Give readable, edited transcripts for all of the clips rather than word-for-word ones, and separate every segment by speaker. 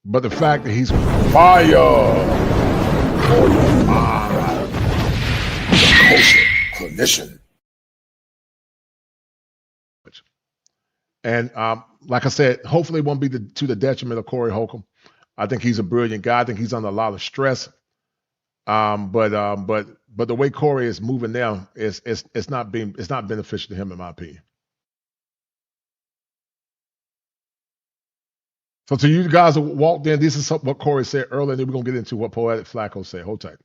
Speaker 1: But the fact that he's fire for your mind, the Kosher Clinician. And like I said, hopefully it won't be to the detriment of Corey Holcomb. I think he's a brilliant guy. I think he's under a lot of stress. But the way Corey is moving now is it's not beneficial to him in my opinion. So to you guys who walked in, this is what Corey said earlier, and then we're gonna get into what Poetic Flacco said. Hold tight.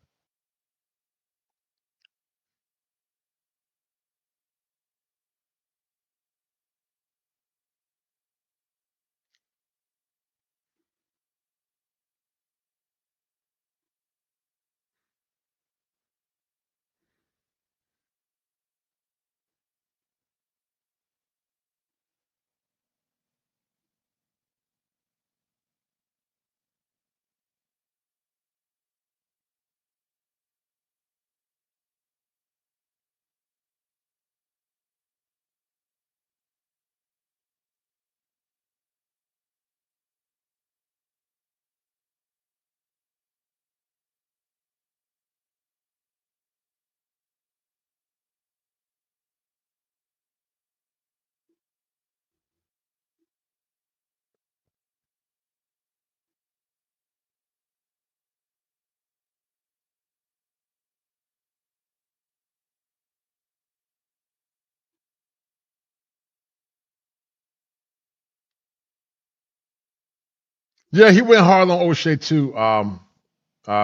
Speaker 1: Yeah, he went hard on O'Shea too.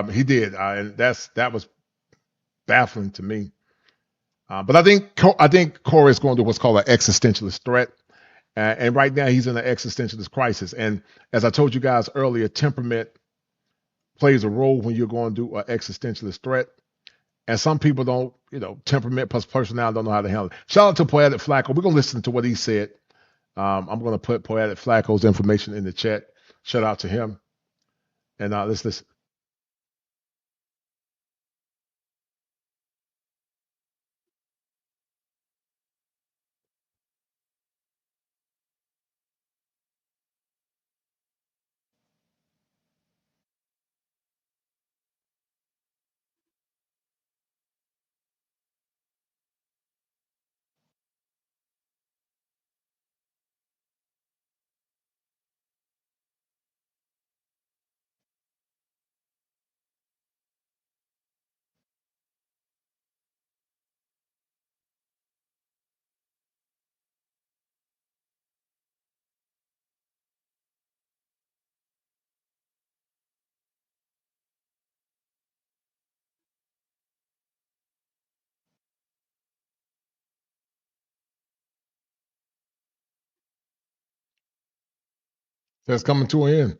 Speaker 1: He did, and that was baffling to me. But I think Corey is going to what's called an existentialist threat, and right now he's in an existentialist crisis. And as I told you guys earlier, temperament plays a role when you're going to do an existentialist threat. And some people don't, temperament plus personality don't know how to handle it. Shout out to Poetic Flacco. We're gonna listen to what he said. I'm gonna put Poetic Flacco's information in the chat. Shout out to him. And let's listen. That's coming to an end.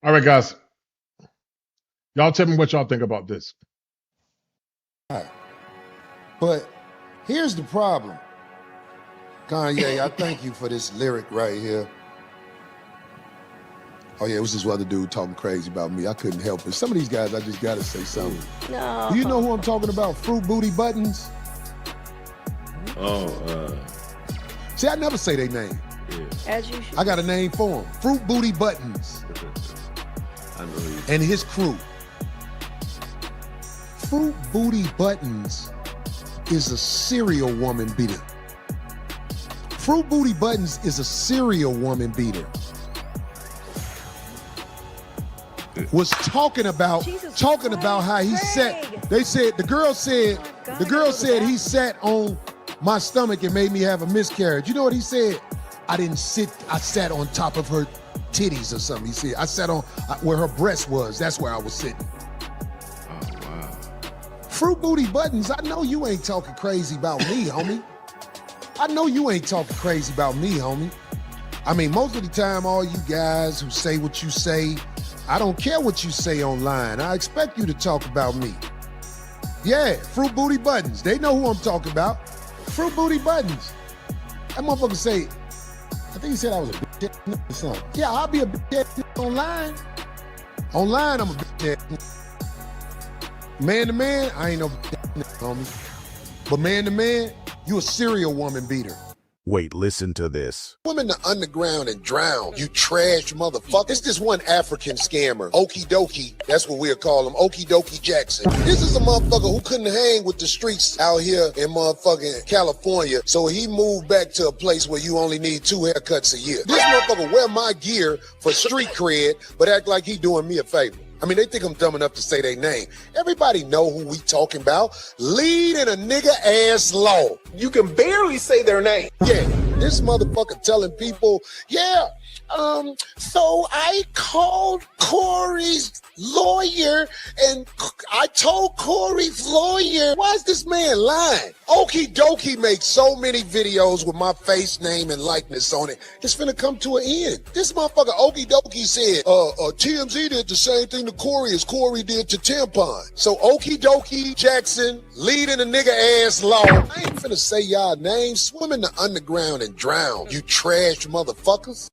Speaker 1: All right, guys. Y'all tell me what y'all think about this.
Speaker 2: But here's the problem. Kanye, I thank you for this lyric right here. Oh yeah, it was this other dude talking crazy about me. I couldn't help it. Some of these guys, I just gotta say something.
Speaker 3: No.
Speaker 2: Do you know who I'm talking about? Fruit Booty Buttons? See, I never say their name.
Speaker 4: Yeah.
Speaker 3: As you should.
Speaker 2: I got a name for him. Fruit Booty Buttons.
Speaker 4: I know you.
Speaker 2: And his crew. Fruit Booty Buttons is a serial woman beater. Fruit Booty Buttons is a serial woman beater. Was talking about how he sat. They said the girl said he sat on my stomach and made me have a miscarriage. You know what he said? I didn't sit, I sat on top of her titties or something. You see, I sat on where her breast was. That's where I was sitting.
Speaker 4: Oh, wow.
Speaker 2: Fruit Booty Buttons, I know you ain't talking crazy about me, homie. I know you ain't talking crazy about me, homie. I mean, most of the time, all you guys who say what you say, I don't care what you say online. I expect you to talk about me. Yeah, Fruit Booty Buttons. They know who I'm talking about. Fruit Booty Buttons. That motherfucker say, I think he said I was a bitch ass or something. Yeah, I'll be a bitch ass online. Online, I'm a bitch ass. Man to man, I ain't no bitch ass, homie. But man to man, you a serial woman beater.
Speaker 3: Wait, listen to this.
Speaker 2: Swim in the underground and drown, you trash motherfucker. It's this one African scammer, Okie Dokie, that's what we'll call him, Okie Dokie Jackson. This is a motherfucker who couldn't hang with the streets out here in motherfucking California, so he moved back to a place where you only need 2 haircuts a year. This motherfucker wear my gear for street cred, but act like he doing me a favor. I mean, they think I'm dumb enough to say their name. Everybody know who we talking about. Lead in a nigga ass law.
Speaker 5: You can barely say their name.
Speaker 2: Yeah, this motherfucker telling people, yeah, so I called Corey's lawyer and I told Corey's lawyer, why is this man lying? Okie Dokie makes so many videos with my face, name, and likeness on it. It's finna come to an end. This motherfucker Okie Dokie said, TMZ did the same thing to Corey as Corey did to Tampon. So Okie Dokie Jackson, leading a nigga ass law. I ain't finna say y'all names. Swim in the underground and drown, you trash motherfuckers.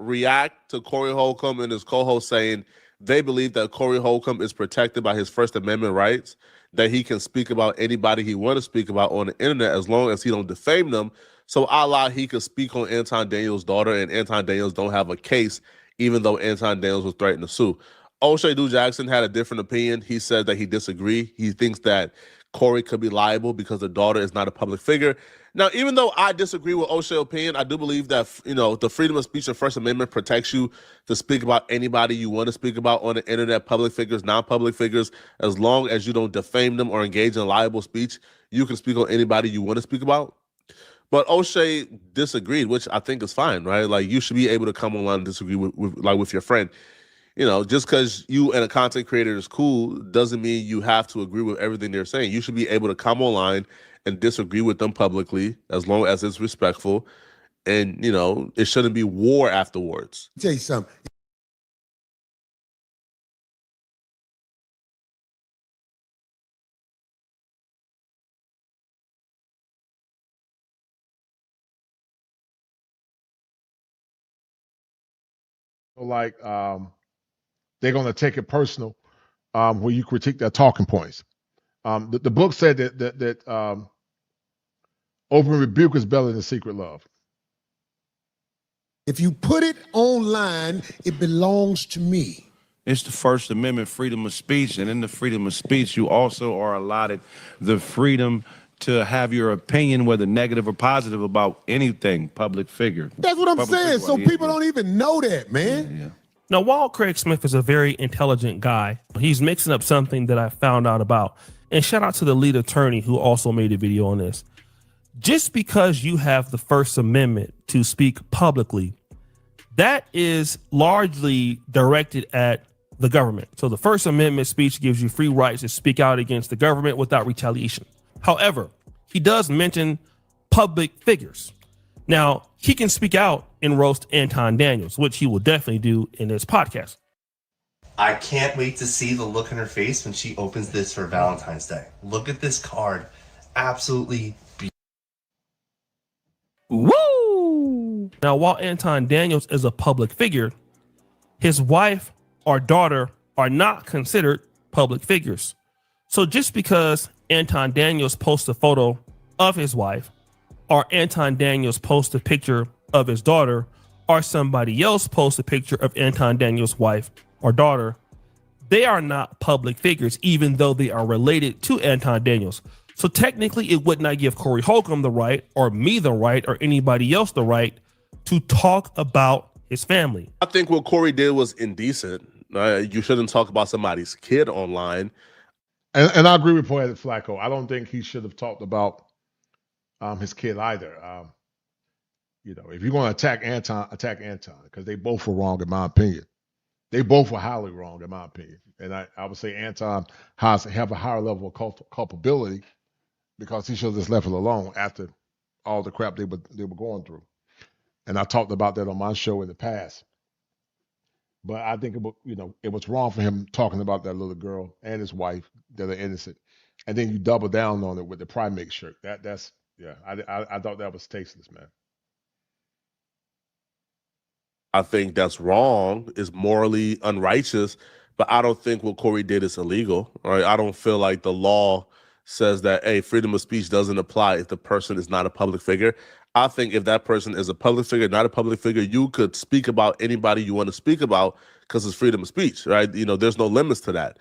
Speaker 6: react to Corey Holcomb and his co-host saying they believe that Corey Holcomb is protected by his First Amendment rights, that he can speak about anybody he want to speak about on the internet as long as he don't defame them. So he could speak on Anton Daniels' daughter, and Anton Daniels don't have a case, even though Anton Daniels was threatened to sue. O'Shea Due Jackson had a different opinion. He said that he disagreed. He thinks that Corey could be liable because the daughter is not a public figure. Now, even though I disagree with O'Shea's opinion, I do believe that, the freedom of speech and First Amendment protects you to speak about anybody you want to speak about on the internet, public figures, non-public figures. As long as you don't defame them or engage in liable speech, you can speak on anybody you want to speak about. But O'Shea disagreed, which I think is fine, right? Like, you should be able to come online and disagree with your friend. Just because you and a content creator is cool doesn't mean you have to agree with everything they're saying. You should be able to come online and disagree with them publicly as long as it's respectful. And, it shouldn't be war afterwards.
Speaker 2: Tell you something.
Speaker 1: Like they're going to take it personal when you critique their talking points. The book said that open rebuke is better than secret love.
Speaker 2: If you put it online, it belongs to me.
Speaker 7: It's the First Amendment, freedom of speech, and in the freedom of speech, you also are allotted the freedom to have your opinion, whether negative or positive, about anything, public figure.
Speaker 2: That's what I'm
Speaker 7: Public
Speaker 2: saying.
Speaker 7: figure,
Speaker 2: So
Speaker 7: yeah,
Speaker 2: people
Speaker 7: yeah.
Speaker 2: don't even know that, man.
Speaker 7: Yeah.
Speaker 8: Now, while Craig Smith is a very intelligent guy, he's mixing up something that I found out about. And shout out to the lead attorney who also made a video on this. Just because you have the First Amendment to speak publicly, that is largely directed at the government. So the First Amendment speech gives you free rights to speak out against the government without retaliation. However, he does mention public figures. Now, he can speak out and roast Anton Daniels, which he will definitely do in this podcast.
Speaker 9: I can't wait to see the look on her face when she opens this for Valentine's Day. Look at this card. Absolutely beautiful.
Speaker 8: Woo! Now, while Anton Daniels is a public figure, his wife or daughter are not considered public figures. So just because Anton Daniels posts a photo of his wife, or Anton Daniels posts a picture of his daughter, or somebody else posts a picture of Anton Daniels' wife or daughter, they are not public figures, even though they are related to Anton Daniels. So technically, it would not give Corey Holcomb the right, or me the right, or anybody else the right to talk about his family.
Speaker 6: I think what Corey did was indecent. You shouldn't talk about somebody's kid online.
Speaker 1: And I agree with Poetic Flacco. I don't think he should have talked about his kid either. If you're going to attack Anton, because they both were wrong, in my opinion. They both were highly wrong, in my opinion. And I would say Anton has have a higher level of culpability because he should have just left it alone after all the crap they were going through. And I talked about that on my show in the past. But I think it was wrong for him talking about that little girl and his wife that are innocent, and then you double down on it with the primate shirt. That's I thought that was tasteless, man.
Speaker 6: I think that's wrong. It's morally unrighteous, but I don't think what Corey did is illegal. Right? I don't feel like the law says that, hey, freedom of speech doesn't apply if the person is not a public figure. I think if that person is a public figure, not a public figure, you could speak about anybody you want to speak about because it's freedom of speech, right? There's no limits to that.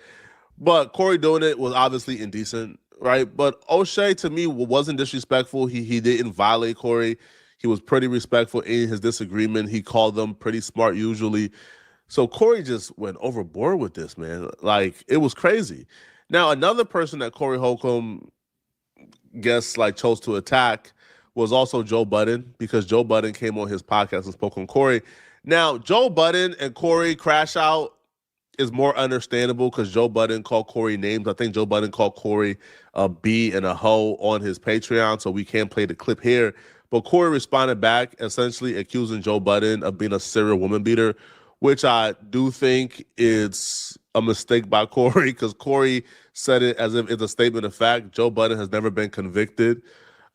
Speaker 6: But Corey doing it was obviously indecent, right? But O'Shea, to me, wasn't disrespectful. He didn't violate Corey. He was pretty respectful in his disagreement. He called them pretty smart usually. So Corey just went overboard with this, man. Like, it was crazy. Now, another person that Corey Holcomb chose to attack was also Joe Budden, because Joe Budden came on his podcast and spoke on Corey. Now, Joe Budden and Corey crash out is more understandable because Joe Budden called Corey names. I think Joe Budden called Corey a B and a hoe on his Patreon, so we can't play the clip here. But Corey responded back, essentially accusing Joe Budden of being a serial woman beater, which I do think is a mistake by Corey, because Corey said it as if it's a statement of fact. Joe Budden has never been convicted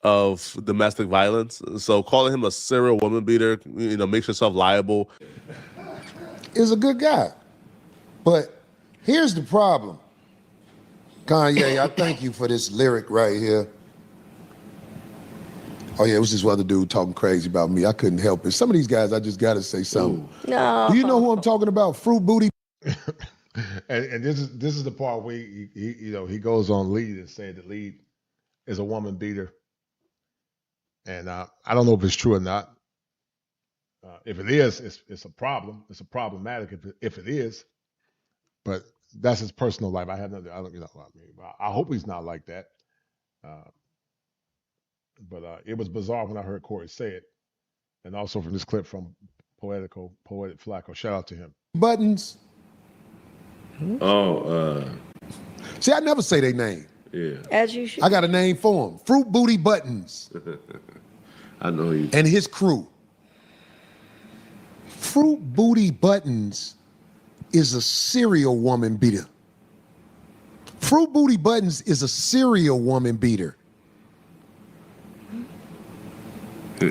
Speaker 6: of domestic violence. So calling him a serial woman beater, makes yourself liable.
Speaker 2: Is a good guy. But here's the problem. Kanye, I thank you for this lyric right here. Oh yeah, it was this other dude talking crazy about me. I couldn't help it. Some of these guys, I just gotta say something.
Speaker 10: No.
Speaker 2: Do you know who I'm talking about? Fruit Booty.
Speaker 1: And this is the part where he goes on lead and said that lead is a woman beater, and I don't know if it's true or not. If it is, it's a problem. It's a problematic if it is, but that's his personal life. I have nothing. I don't, I hope he's not like that. But it was bizarre when I heard Corey say it, and also from this clip from Poetic Flacco. Shout out to him.
Speaker 2: Buttons. See, I never say their name.
Speaker 4: Yeah.
Speaker 10: As you should.
Speaker 2: I got a name for him. Fruit Booty Buttons.
Speaker 4: I know you.
Speaker 2: And his crew. Fruit Booty Buttons is a serial woman beater. Fruit Booty Buttons is a serial woman beater.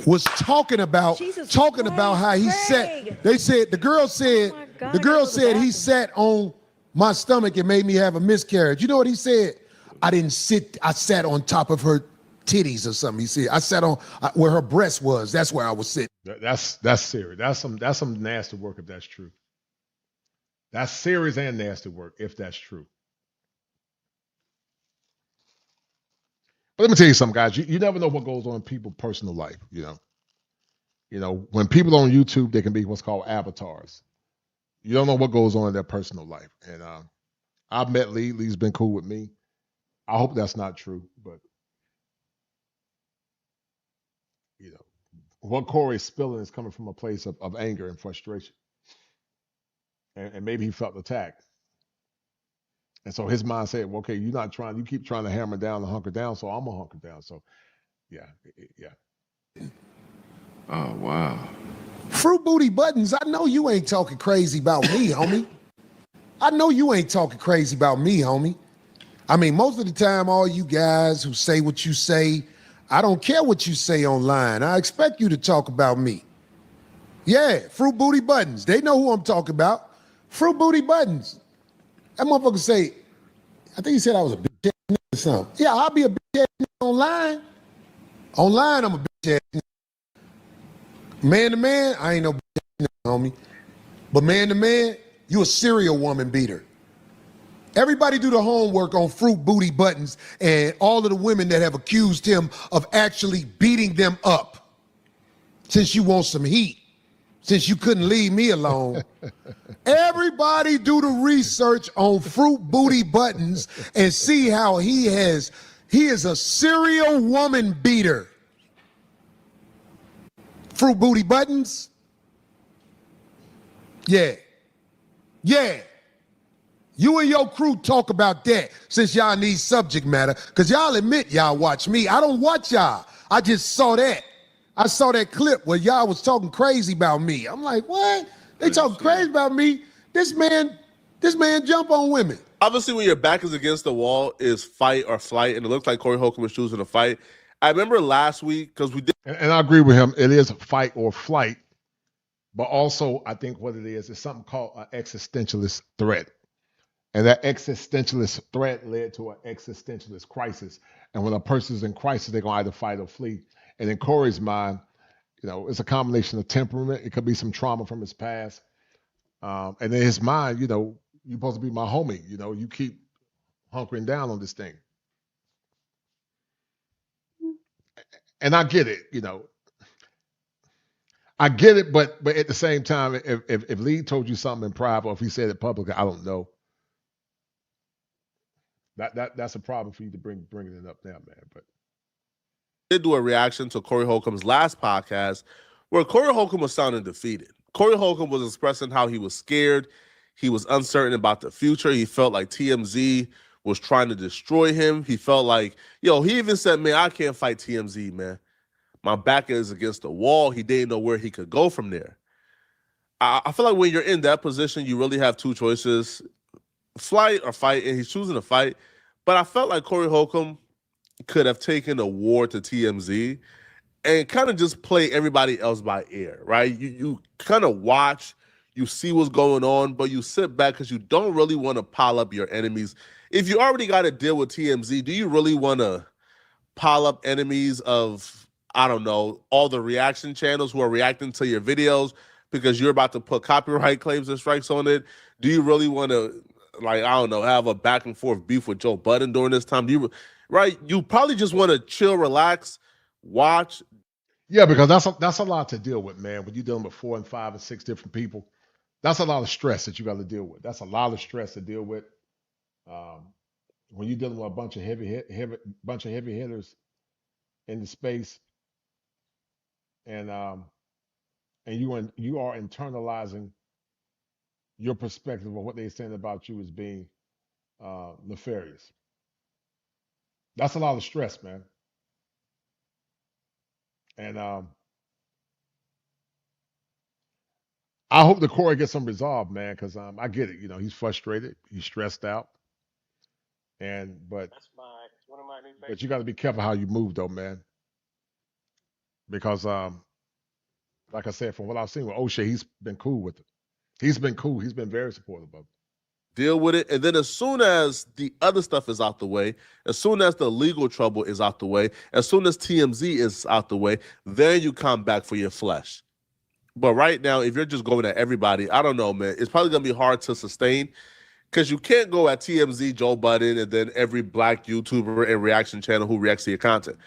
Speaker 2: Was talking about how he sat. They said the girl said he sat on my stomach and made me have a miscarriage. You know what he said? I didn't sit. I sat on top of her titties or something. He said I sat on where her breast was. That's where I was sitting.
Speaker 1: That's serious. That's some nasty work if that's true. That's serious and nasty work if that's true. But let me tell you something, guys. You never know what goes on in people's personal life. When people on YouTube, they can be what's called avatars. You don't know what goes on in their personal life. And I've met Lee. Lee's been cool with me. I hope that's not true, but what Corey's spilling is coming from a place of anger and frustration, and maybe he felt attacked. And so his mind said, well, okay, you keep trying to hammer down and hunker down, so I'm going to hunker down. So, yeah.
Speaker 4: Oh, wow.
Speaker 2: Fruit Booty Buttons, I know you ain't talking crazy about me, homie. I know you ain't talking crazy about me, homie. I mean, most of the time, all you guys who say what you say, I don't care what you say online. I expect you to talk about me. Yeah, Fruit Booty Buttons. They know who I'm talking about. Fruit Booty Buttons. That motherfucker say, I think he said I was a bitch ass nigga or something. Yeah, I'll be a bitch ass nigga online. Online, I'm a bitch ass nigga. Man to man, I ain't no bitch ass nigga, homie. But man to man, you a serial woman beater. Everybody do the homework on Fruit Booty Buttons and all of the women that have accused him of actually beating them up. Since you want some heat. Since you couldn't leave me alone. Everybody do the research on Fruit Booty Buttons and see how he is a serial woman beater. Fruit Booty Buttons? Yeah. You and your crew talk about that since y'all need subject matter, because y'all admit y'all watch me. I don't watch y'all. I just saw that. I saw that clip where y'all was talking crazy about me. I'm like, what? They talking crazy about me? This man jump on women.
Speaker 6: Obviously, when your back is against the wall, is fight or flight, and it looks like Corey Holcomb was choosing to fight. I remember last week, because we did.
Speaker 1: And I agree with him. It is fight or flight. But also, I think what it is something called an existentialist threat. And that existentialist threat led to an existentialist crisis. And when a person's in crisis, they're going to either fight or flee. And in Corey's mind, it's a combination of temperament. It could be some trauma from his past. And in his mind, you're supposed to be my homie. You keep hunkering down on this thing. And I get it, I get it, but at the same time, if Lee told you something in private or if he said it publicly, I don't know. That's a problem for you to bringing it up now, man. But
Speaker 6: did do a reaction to Corey Holcomb's last podcast where Corey Holcomb was sounding defeated. Corey Holcomb was expressing how he was scared. He was uncertain about the future. He felt like TMZ was trying to destroy him. He felt like, he even said, man, I can't fight TMZ, man. My back is against the wall. He didn't know where he could go from there. I feel like when you're in that position, you really have two choices, flight or fight, and he's choosing to fight. But I felt like Corey Holcomb, could have taken a war to TMZ and kind of just play everybody else by ear, right? You kind of watch, you see what's going on, but you sit back because you don't really want to pile up your enemies. If you already got to deal with TMZ, do you really want to pile up enemies of, I don't know, all the reaction channels who are reacting to your videos because you're about to put copyright claims and strikes on it? Do you really want to, like, I don't know, have a back and forth beef with Joe Budden during this time? Do you, right? You probably just want to chill, relax, watch.
Speaker 1: Yeah, because that's a lot to deal with, man. When you're dealing with 4 and 5 and 6 different people, that's a lot of stress that you got to deal with. That's a lot of stress to deal with. Um, when you're dealing with a bunch of heavy hitters in the space, and you are internalizing your perspective of what they're saying about you as being nefarious. That's a lot of stress, man. And I hope the Corey gets some resolve, man, because I get it. You know, he's frustrated, he's stressed out, and but you got to be careful how you move, though, man, because like I said, from what I've seen with O'Shea, he's been cool with it. He's been cool. He's been very supportive of it.
Speaker 6: Deal with it. And then as soon as the other stuff is out the way, as soon as the legal trouble is out the way, as soon as TMZ is out the way, then you come back for your flesh. But right now, if you're just going at everybody, I don't know, man. It's probably going to be hard to sustain because you can't go at TMZ, Joe Budden, and then every black YouTuber and reaction channel who reacts to your content.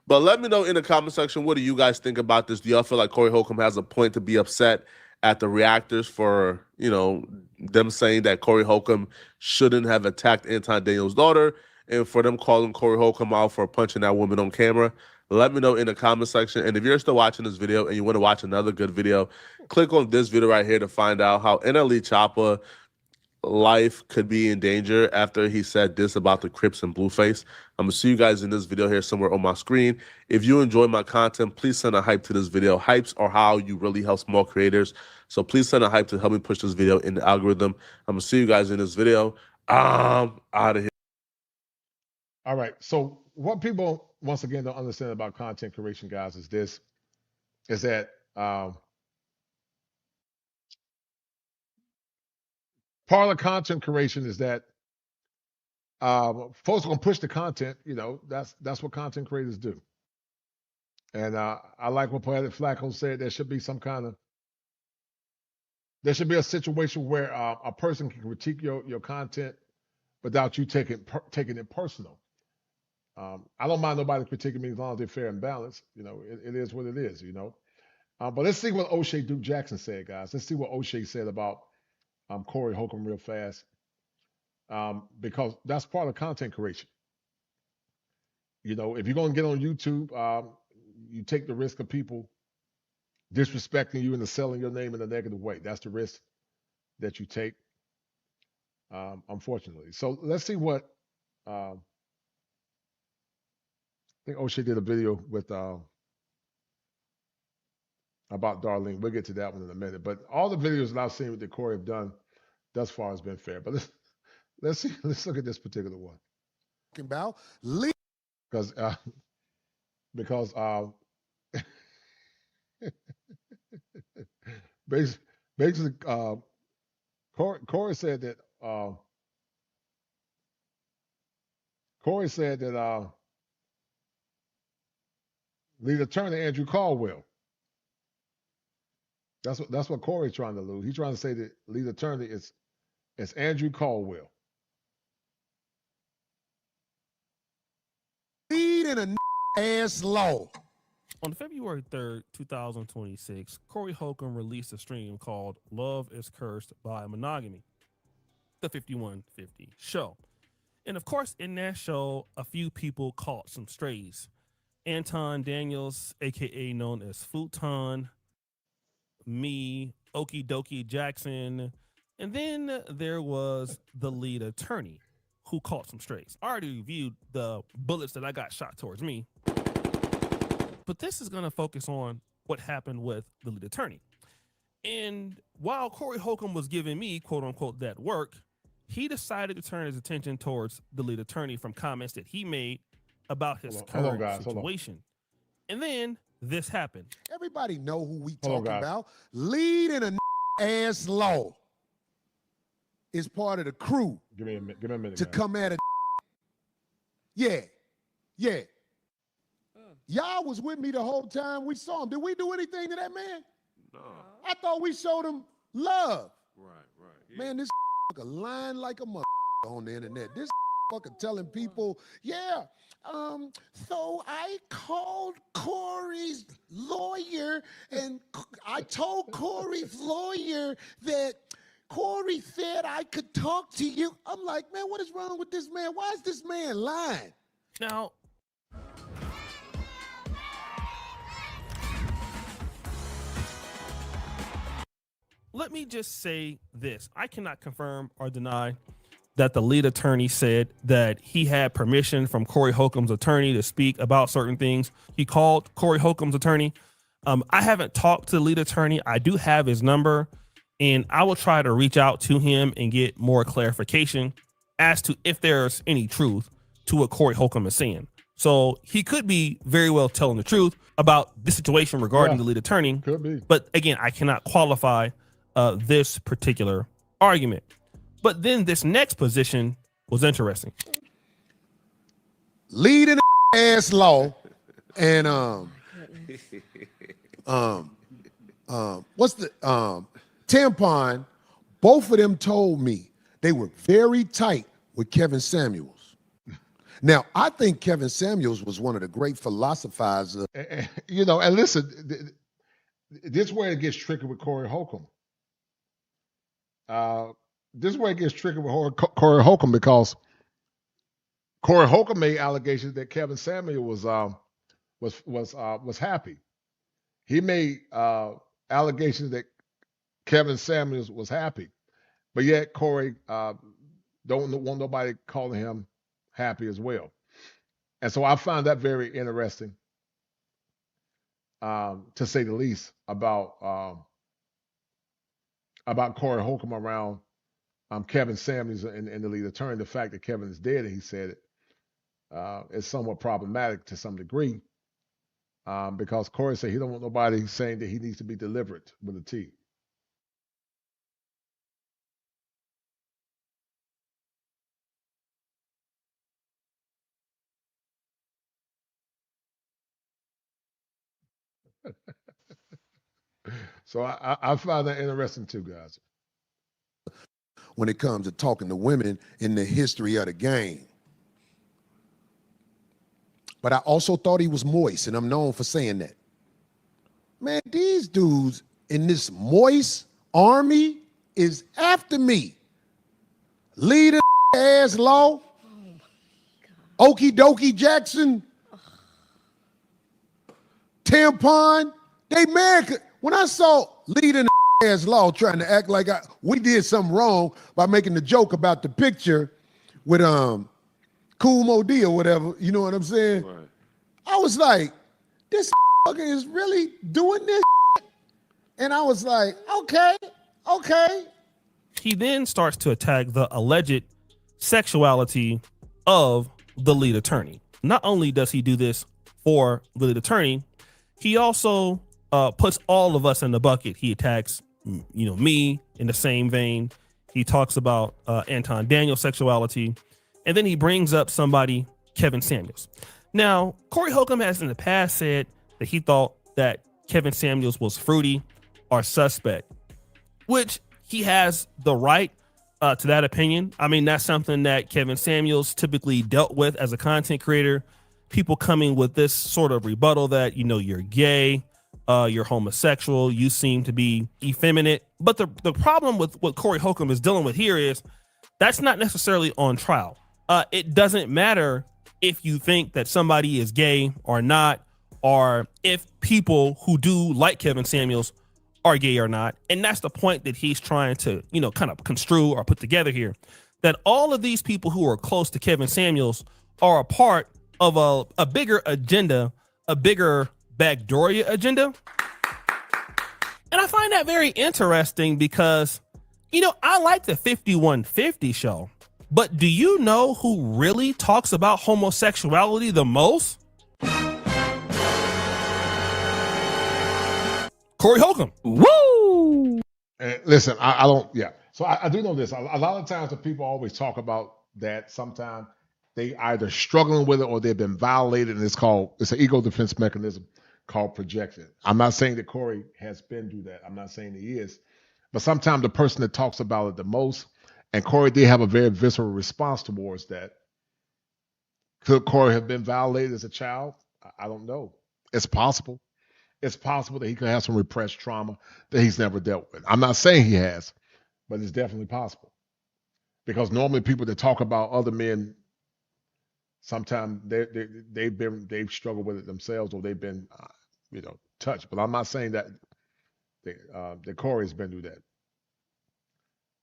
Speaker 6: But let me know in the comment section, what do you guys think about this? Do y'all feel like Corey Holcomb has a point to be upset at the reactors for, them saying that Corey Holcomb shouldn't have attacked Anton Daniels' daughter, and for them calling Corey Holcomb out for punching that woman on camera? Let me know in the comment section. And if you're still watching this video and you want to watch another good video, click on this video right here to find out how NLE Choppa life could be in danger after he said this about the Crips and Blueface. I'm gonna see you guys in this video here somewhere on my screen. If you enjoy my content, please send a hype to this video. Hypes are how you really help small creators, so please send a hype to help me push this video in the algorithm. I'm gonna see you guys in this video. I'm out of here.
Speaker 1: All right. So what people once again don't understand about content creation, guys, is that part of content creation is that folks are gonna push the content. That's what content creators do. And I like what Poetic Flacco said. There should be a situation where a person can critique your content without you taking it personal. I don't mind nobody critiquing me as long as they're fair and balanced. It is what it is. But let's see what O'Shea Duke Jackson said, guys. Let's see what O'Shea said about Corey Holcomb real fast, because that's part of content creation. If you're going to get on YouTube, you take the risk of people disrespecting you and selling your name in a negative way. That's the risk that you take, unfortunately. So let's see what I think O'Shea did a video with about Darlene. We'll get to that one in a minute. But all the videos that I've seen that Corey have done thus far has been fair. But let's see. Let's look at this particular one.
Speaker 2: About
Speaker 1: because basically Corey said that lead attorney Andrew Caldwell. That's what Corey's trying to lose. He's trying to say that lead attorney is Andrew Caldwell.
Speaker 2: lead in a ass law.
Speaker 8: On February 3rd, 2026, Corey Holcomb released a stream called Love is Cursed by Monogamy, the 5150 show. And of course, in that show, a few people caught some strays. Anton Daniels, aka known as Futon, me, Okie Dokie Jackson, and then there was the lead attorney who caught some strays. I already reviewed the bullets that I got shot towards me, but this is going to focus on what happened with the lead attorney. And while Corey Holcomb was giving me, quote unquote, that work, he decided to turn his attention towards the lead attorney from comments that he made about his
Speaker 1: Hold on,
Speaker 8: current
Speaker 1: guys, hold on.
Speaker 8: situation. And then this happened.
Speaker 2: Everybody know who we
Speaker 1: Hold on,
Speaker 2: talking
Speaker 1: guys.
Speaker 2: about. Lead in a ass law is part of the crew
Speaker 1: Give me a minute.
Speaker 2: to
Speaker 1: guys.
Speaker 2: come at it. Yeah. Y'all was with me the whole time we saw him. Did we do anything to that man?
Speaker 4: No.
Speaker 2: I thought we showed him love.
Speaker 4: Right. Yeah.
Speaker 2: Man, this lying like a mother on the internet. This telling people, yeah, so I called Corey's lawyer and I told Corey's lawyer that Corey said I could talk to you. I'm like, man, what is wrong with this man? Why is this man lying?
Speaker 8: Now, let me just say this. I cannot confirm or deny that the lead attorney said that he had permission from Corey Holcomb's attorney to speak about certain things. He called Corey Holcomb's attorney. I haven't talked to the lead attorney. I do have his number, and I will try to reach out to him and get more clarification as to if there's any truth to what Corey Holcomb is saying. So he could be very well telling the truth about this situation regarding the lead attorney.
Speaker 1: Could be.
Speaker 8: But again, I cannot qualify this particular argument. But then this next position was interesting.
Speaker 2: Lead in the ass law and what's the tampon, both of them told me they were very tight with Kevin Samuels. Now, I think Kevin Samuels was one of the great philosophizers.
Speaker 1: You know, and listen, this is where it gets tricky with Corey Holcomb. This is where it gets tricky with Corey Holcomb, because Corey Holcomb made allegations that Kevin Samuel was happy. He made allegations that Kevin Samuels was happy, but yet Corey don't want nobody calling him happy as well. And so I find that very interesting, to say the least, about Corey Holcomb around Kevin Samuels and the lead attorney. The fact that Kevin is dead, and he said it, is somewhat problematic to some degree, because Corey said he don't want nobody saying that he needs to be deliberate with a T. So I find that interesting too, guys.
Speaker 2: When it comes to talking to women in the history of the game. But I also thought he was moist, and I'm known for saying that. Man, these dudes in this moist army is after me. Leader ass law. Okie dokie Jackson. Tampon. They mad. When I saw leader ass law trying to act like we did something wrong by making the joke about the picture with Cool Mo D or whatever, you know what I'm saying?
Speaker 4: Right.
Speaker 2: I was like, this is really doing this? And I was like, okay.
Speaker 8: He then starts to attack the alleged sexuality of the lead attorney. Not only does he do this for the lead attorney, he also puts all of us in the bucket. He attacks, me in the same vein. He talks about Anton Daniel's sexuality, and then he brings up somebody, Kevin Samuels. Now, Corey Holcomb has in the past said that he thought that Kevin Samuels was fruity or suspect, which he has the right to that opinion. I mean, that's something that Kevin Samuels typically dealt with as a content creator. People coming with this sort of rebuttal that, you're gay, you're homosexual, you seem to be effeminate. But the problem with what Corey Holcomb is dealing with here is that's not necessarily on trial. It doesn't matter if you think that somebody is gay or not, or if people who do like Kevin Samuels are gay or not. And that's the point that he's trying to, kind of construe or put together here, that all of these people who are close to Kevin Samuels are a part of a bigger agenda, a bigger backdooria agenda. And I find that very interesting because, I like the 5150 show. But do you know who really talks about homosexuality the most? Corey Holcomb.
Speaker 10: Woo!
Speaker 1: And listen, I don't, yeah. So I do know this. A lot of times the people always talk about that. Sometimes they either struggling with it or they've been violated, and it's an ego defense mechanism called projection. I'm not saying that Corey has been through that. I'm not saying he is. But sometimes the person that talks about it the most, and Corey did have a very visceral response towards that. Could Corey have been violated as a child? I don't know. It's possible. It's possible that he could have some repressed trauma that he's never dealt with. I'm not saying he has, but it's definitely possible. Because normally people that talk about other men, sometimes they've struggled with it themselves, or they've been touched. But I'm not saying that Corey's been through that.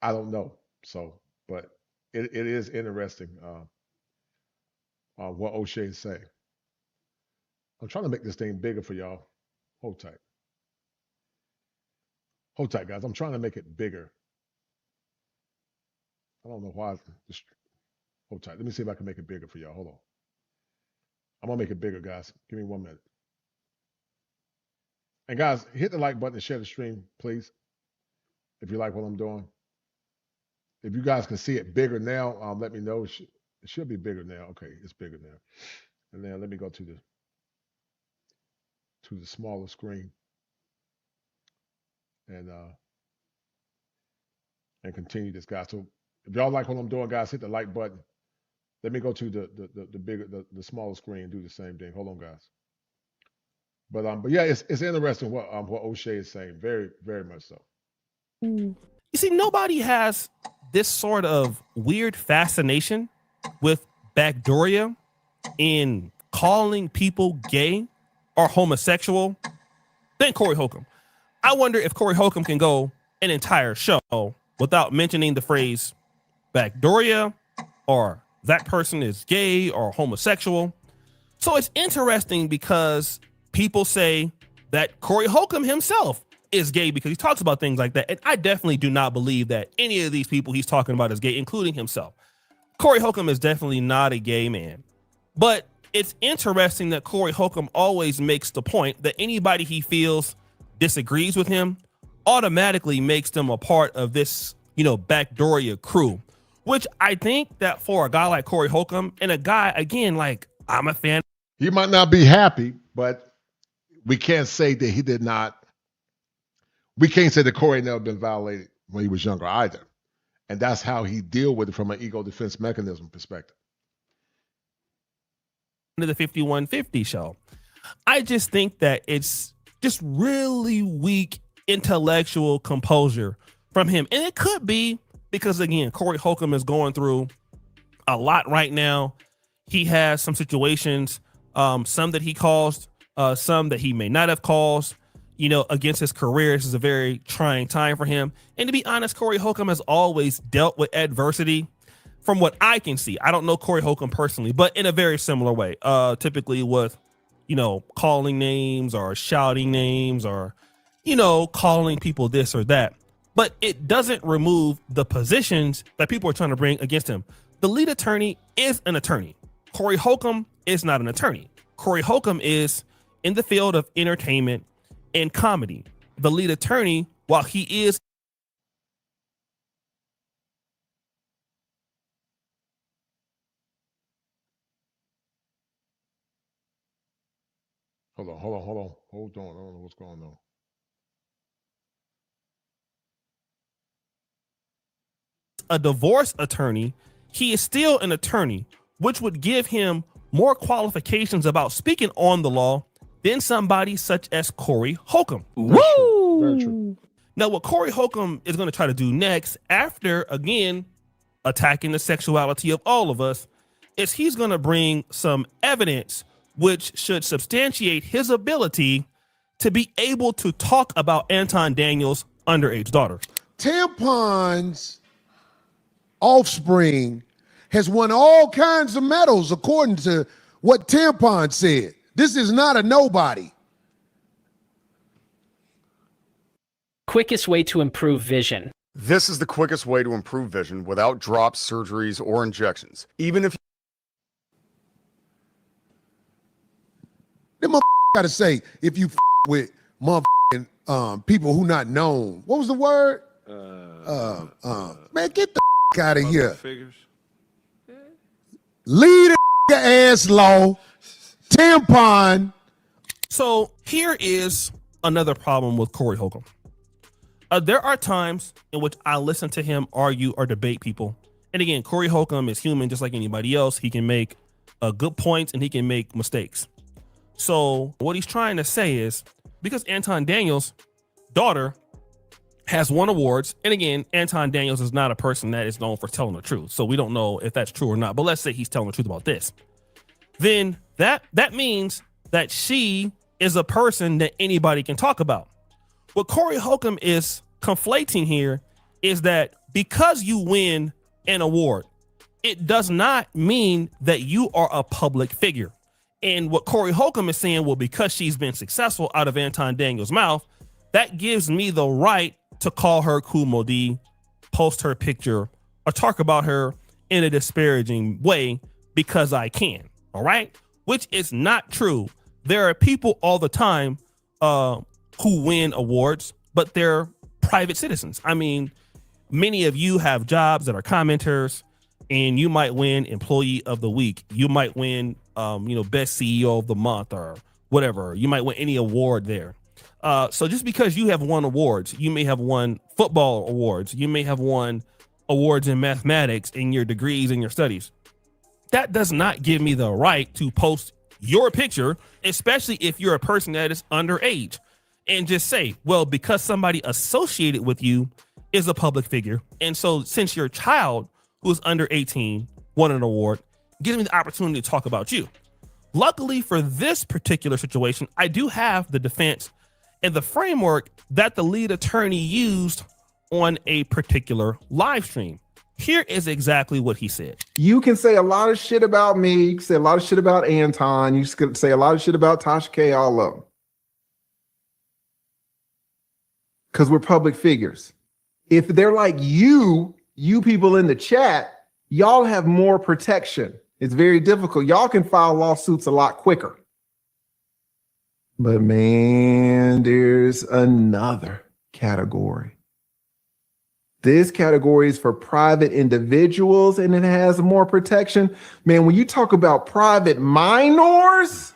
Speaker 1: I don't know. So, but it is interesting what O'Shea is saying. I'm trying to make this thing bigger for y'all. Hold tight. Hold tight, guys. I'm trying to make it bigger. I don't know why. Just hold tight. Let me see if I can make it bigger for y'all. Hold on. I'm going to make it bigger, guys. Give me 1 minute. And guys, hit the like button and share the stream, please, if you like what I'm doing. If you guys can see it bigger now, let me know. It should be bigger now. Okay, it's bigger now. And then let me go to the smaller screen and continue this, guys. So if y'all like what I'm doing, guys, hit the like button. Let me go to the bigger, the smaller screen and do the same thing. Hold on, guys. But yeah, it's interesting what O'Shea is saying. Very, very much so.
Speaker 8: You see, nobody has this sort of weird fascination with backdooria in calling people gay or homosexual than Corey Holcomb. I wonder if Corey Holcomb can go an entire show without mentioning the phrase backdooria or that person is gay or homosexual. So it's interesting because people say that Corey Holcomb himself is gay because he talks about things like that. And I definitely do not believe that any of these people he's talking about is gay, including himself. Corey Holcomb is definitely not a gay man. But it's interesting that Corey Holcomb always makes the point that anybody he feels disagrees with him automatically makes them a part of this, backdooria crew, which I think that for a guy like Corey Holcomb and a guy, again, like I'm a fan.
Speaker 1: He might not be happy, but we can't say that he did not. We can't say that Corey never been violated when he was younger either. And that's how he deal with it from an ego defense mechanism perspective.
Speaker 8: To the 5150 show. I just think that it's just really weak intellectual composure from him. And it could be because, again, Corey Holcomb is going through a lot right now. He has some situations, some that he caused, some that he may not have caused, against his career. This is a very trying time for him. And to be honest, Corey Holcomb has always dealt with adversity. From what I can see, I don't know Corey Holcomb personally, but in a very similar way, typically with, calling names or shouting names or, calling people this or that. But it doesn't remove the positions that people are trying to bring against him. The lead attorney is an attorney. Corey Holcomb is not an attorney. Corey Holcomb is in the field of entertainment and comedy. The lead attorney, while he is
Speaker 1: Hold on. Hold on. I don't know what's going on.
Speaker 8: a divorce attorney, he is still an attorney, which would give him more qualifications about speaking on the law than somebody such as Corey Holcomb.
Speaker 1: Woo! Very true.
Speaker 8: Now, what Corey Holcomb is going to try to do next, after, again, attacking the sexuality of all of us, is he's going to bring some evidence which should substantiate his ability to be able to talk about Anton Daniels' underage daughter.
Speaker 2: Tampon's offspring has won all kinds of medals according to what Tampon said. This is not a nobody.
Speaker 10: Quickest way to improve vision. This is the quickest way to improve vision without drops, surgeries, or injections. Even if
Speaker 2: Them gotta say, if you with motherfucking people who not known. What was the word? Man, get the out of here.
Speaker 7: Figures.
Speaker 2: Leave the ass low. Tampon.
Speaker 8: So here is another problem with Corey Holcomb. There are times in which I listen to him argue or debate people. And again, Corey Holcomb is human just like anybody else. He can make good points and he can make mistakes. So what he's trying to say is, because Anton Daniels' daughter has won awards, and again, Anton Daniels is not a person that is known for telling the truth. So we don't know if that's true or not, but let's say he's telling the truth about this. Then that means that she is a person that anybody can talk about. What Corey Holcomb is conflating here is that because you win an award, it does not mean that you are a public figure. And what Corey Holcomb is saying, well, because she's been successful out of Anton Daniels' mouth, that gives me the right to call her Kumodi, post her picture, or talk about her in a disparaging way because I can. All right, which is not true. There are people all the time who win awards, but they're private citizens. I mean, many of you have jobs that are commenters, and you might win Employee of the Week. You might win, Best CEO of the Month or whatever. You might win any award there. So just because you have won awards, you may have won football awards. You may have won awards in mathematics in your degrees and your studies. That does not give me the right to post your picture, especially if you're a person that is underage, and just say, well, because somebody associated with you is a public figure. And so since your child who is under 18 won an award, gives me the opportunity to talk about you. Luckily for this particular situation, I do have the defense and the framework that the lead attorney used on a particular live stream. Here is exactly what he said.
Speaker 5: You can say a lot of shit about me. You can say a lot of shit about Anton. You can say a lot of shit about Tasha K, all of them. Because we're public figures. If they're like you people in the chat, y'all have more protection. It's very difficult. Y'all can file lawsuits a lot quicker. But man, there's another category. This category is for private individuals and it has more protection. Man, when you talk about private minors,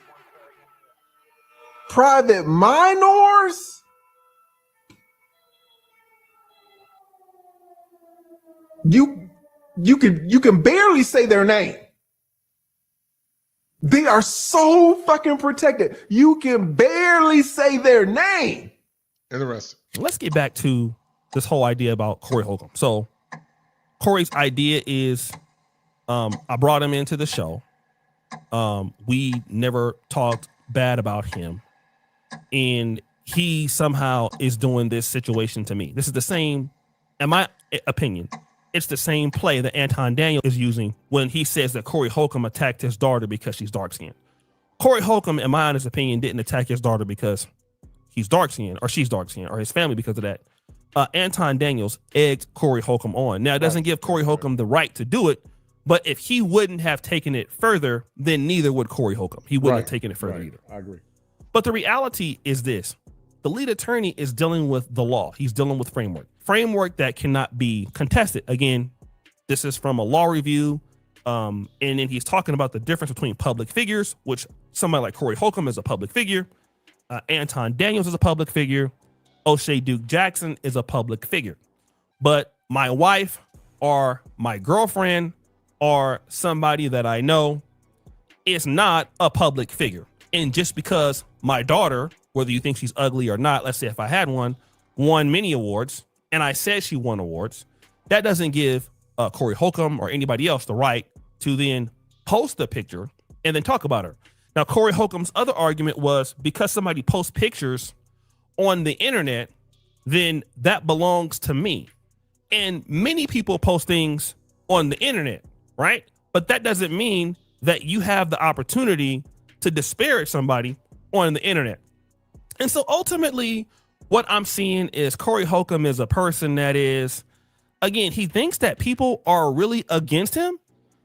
Speaker 5: you can barely say their name. They are so fucking protected. You can barely say their name.
Speaker 1: Interesting.
Speaker 8: Let's get back to this whole idea about Corey Holcomb. So Corey's idea is, I brought him into the show. We never talked bad about him. And he somehow is doing this situation to me. This is the same, in my opinion, it's the same play that Anton Daniel is using when he says that Corey Holcomb attacked his daughter because she's dark-skinned. Corey Holcomb, in my honest opinion, didn't attack his daughter because he's dark-skinned or she's dark-skinned or his family because of that. Anton Daniels egged Corey Holcomb on. Now, it doesn't give Corey Holcomb the right to do it, but if he wouldn't have taken it further, then neither would Corey Holcomb. He wouldn't have taken it further either.
Speaker 1: I agree.
Speaker 8: But the reality is this. The lead attorney is dealing with the law. He's dealing with framework that cannot be contested. Again, this is from a law review. And then he's talking about the difference between public figures, which somebody like Corey Holcomb is a public figure. Anton Daniels is a public figure. O'Shea Duke Jackson is a public figure. But my wife or my girlfriend or somebody that I know is not a public figure. And just because my daughter, whether you think she's ugly or not, let's say if I had one, won many awards, and I said she won awards, that doesn't give Corey Holcomb or anybody else the right to then post the picture and then talk about her. Now, Corey Holcomb's other argument was because somebody posts pictures on the internet, then that belongs to me. And many people post things on the internet, right? But that doesn't mean that you have the opportunity to disparage somebody on the internet. And so ultimately, what I'm seeing is Corey Holcomb is a person that is again, he thinks that people are really against him.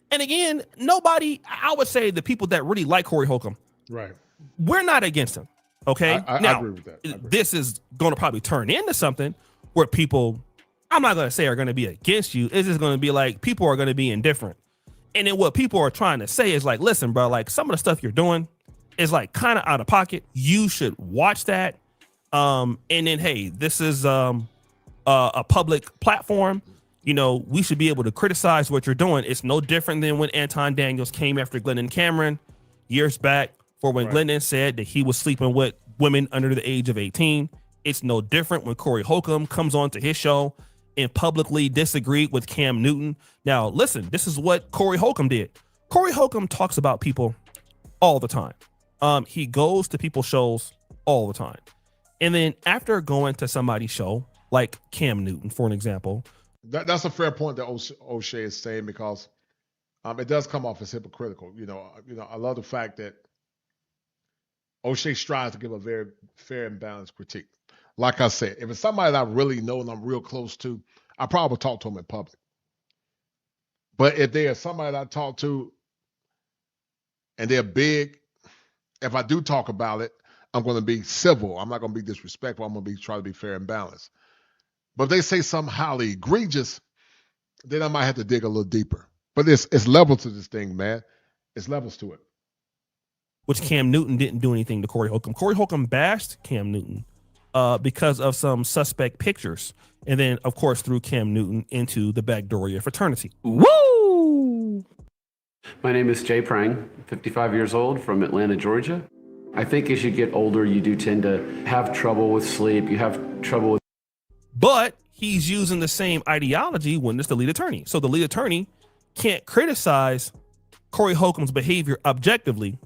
Speaker 8: And again, nobody, I would say the people that really like Corey Holcomb,
Speaker 1: Right.
Speaker 8: we're not against him. Okay.
Speaker 1: I
Speaker 8: Now,
Speaker 1: agree with that. I agree.
Speaker 8: this is going to probably turn into something where people, I'm not going to say are going to be against you. It's just going to be like people are going to be indifferent. And then what people are trying to say is like, listen, bro, like some of the stuff you're doing is like kind of out of pocket. You should watch that. And then, hey, this is a public platform. You know, we should be able to criticize what you're doing. It's no different than when Anton Daniels came after Glennon Cameron years back for when Glennon said that he was sleeping with women under the age of 18. It's no different when Corey Holcomb comes onto his show and publicly disagreed with Cam Newton. Now, listen, this is what Corey Holcomb did. Corey Holcomb talks about people all the time. He goes to people's shows all the time. And then after going to somebody's show, like Cam Newton, for an example,
Speaker 1: That's a fair point that O'Shea is saying, because it does come off as hypocritical. You know, I love the fact that O'Shea strives to give a very fair and balanced critique. Like I said, if it's somebody that I really know and I'm real close to, I probably would talk to them in public. But if they are somebody that I talk to and they're big, if I do talk about it, I'm going to be civil. I'm not going to be disrespectful. I'm going to try to be fair and balanced. But if they say something highly egregious, then I might have to dig a little deeper. But it's levels to this thing, man. It's levels to it.
Speaker 8: which Cam Newton didn't do anything to Corey Holcomb. Corey Holcomb bashed Cam Newton because of some suspect pictures. And then, of course, threw Cam Newton into the Backdoria fraternity.
Speaker 11: Woo! My name is Jay Prang, 55 years old, from Atlanta, Georgia. I think as you get older, you do tend to have trouble with sleep. You have trouble with...
Speaker 8: But he's using the same ideology when it's the lead attorney. So the lead attorney can't criticize Corey Holcomb's behavior objectively,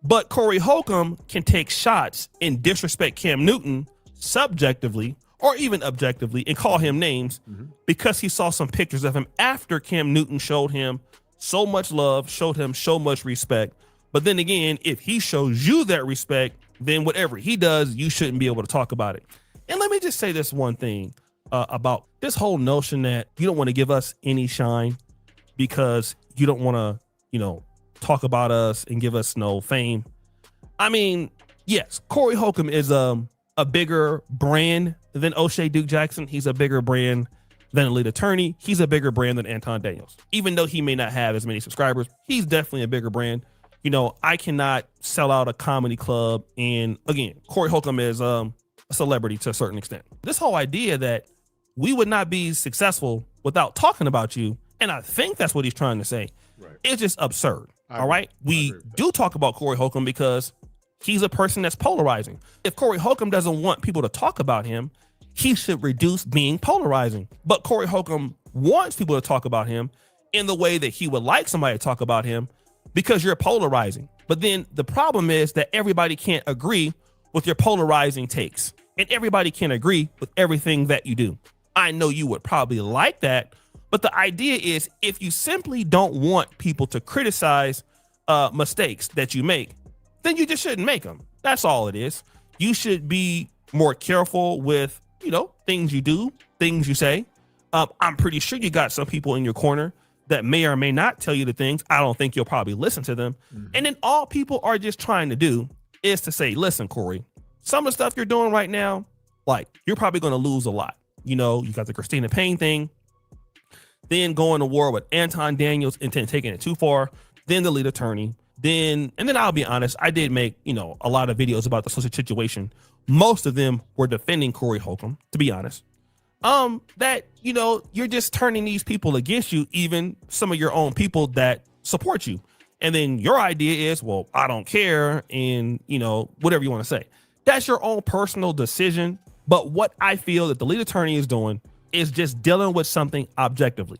Speaker 8: but Corey Holcomb can take shots and disrespect Cam Newton subjectively or even objectively and call him names because he saw some pictures of him after Cam Newton showed him so much love, showed him so much respect. But then again, if he shows you that respect, then whatever he does, you shouldn't be able to talk about it. And let me just say this one thing about this whole notion that you don't want to give us any shine because you don't want to, talk about us and give us no fame. I mean, yes, Corey Holcomb is a bigger brand than O'Shea Duke Jackson. He's a bigger brand than a lead attorney. He's a bigger brand than Anton Daniels. Even though he may not have as many subscribers, he's definitely a bigger brand. I cannot sell out a comedy club. And again, Corey Holcomb is a celebrity to a certain extent. This whole idea that we would not be successful without talking about you, and I think that's what he's trying to say, it's just absurd. All right. We do talk about Corey Holcomb because he's a person that's polarizing. If Corey Holcomb doesn't want people to talk about him, he should reduce being polarizing. But Corey Holcomb wants people to talk about him in the way that he would like somebody to talk about him because you're polarizing. But then the problem is that everybody can't agree with your polarizing takes, and everybody can't agree with everything that you do. I know you would probably like that, but the idea is if you simply don't want people to criticize mistakes that you make, then you just shouldn't make them. That's all it is. You should be more careful with, things you do, things you say. I'm pretty sure you got some people in your corner that may or may not tell you the things. I don't think you'll probably listen to them. And then all people are just trying to do is to say, listen, Corey, some of the stuff you're doing right now, like you're probably going to lose a lot. You got the Christina Payne thing, then going to war with Anton Daniels and then taking it too far, then the lead attorney, and then I'll be honest, I did make, a lot of videos about the social situation. Most of them were defending Corey Holcomb, to be honest. That, you're just turning these people against you, even some of your own people that support you. And then your idea is, well, I don't care. And, whatever you want to say, that's your own personal decision. But what I feel that the lead attorney is doing is just dealing with something objectively.